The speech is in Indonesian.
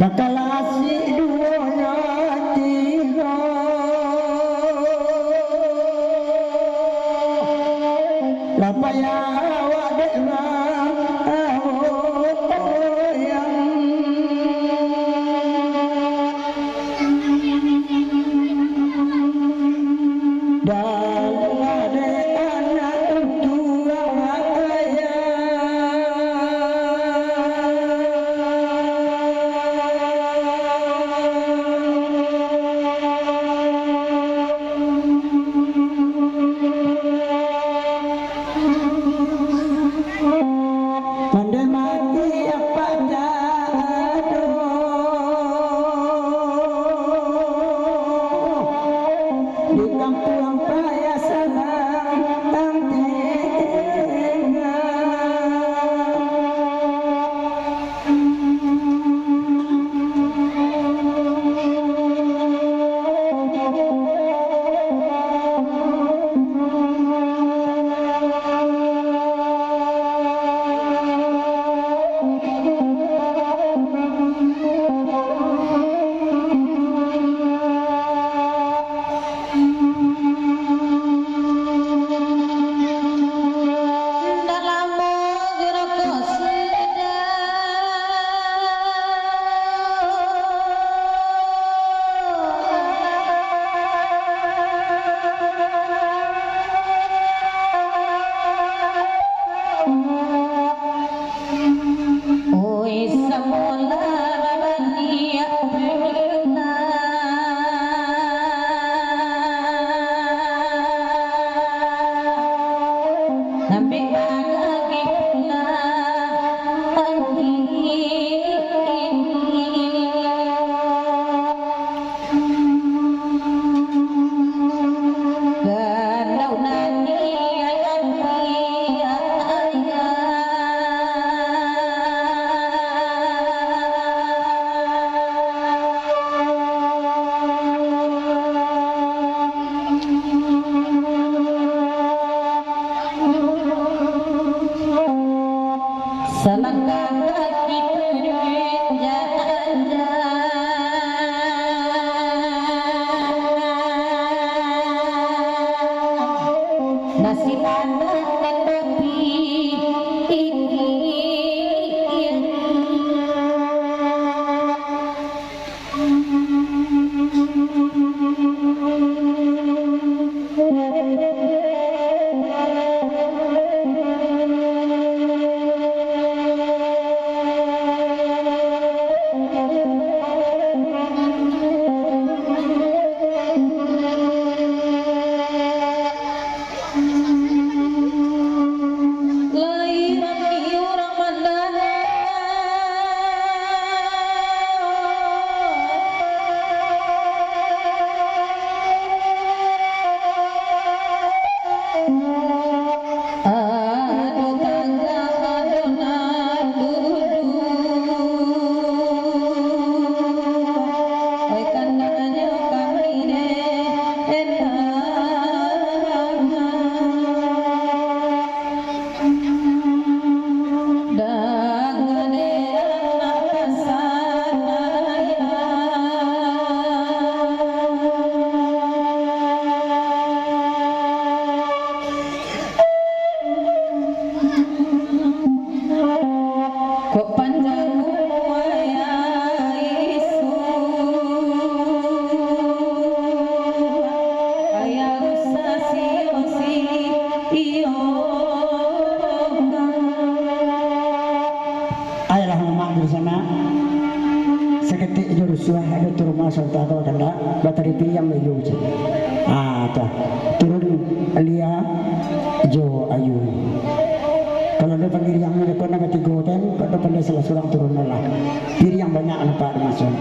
bakal asik duanya tiga lapaya awak dekman yang dan ada anak tua pandai mati apa jado di kampung paya salam tengah selangkah kaki berjalan nasib anak tetapi seketik Joshua ada turun masuk atau kena bateri pilihan menuju turun Alia Jo Ayu kalau dia panggil yang mana tiga kan pada pandai salah seorang turun lah pilih yang banyak nampak masuk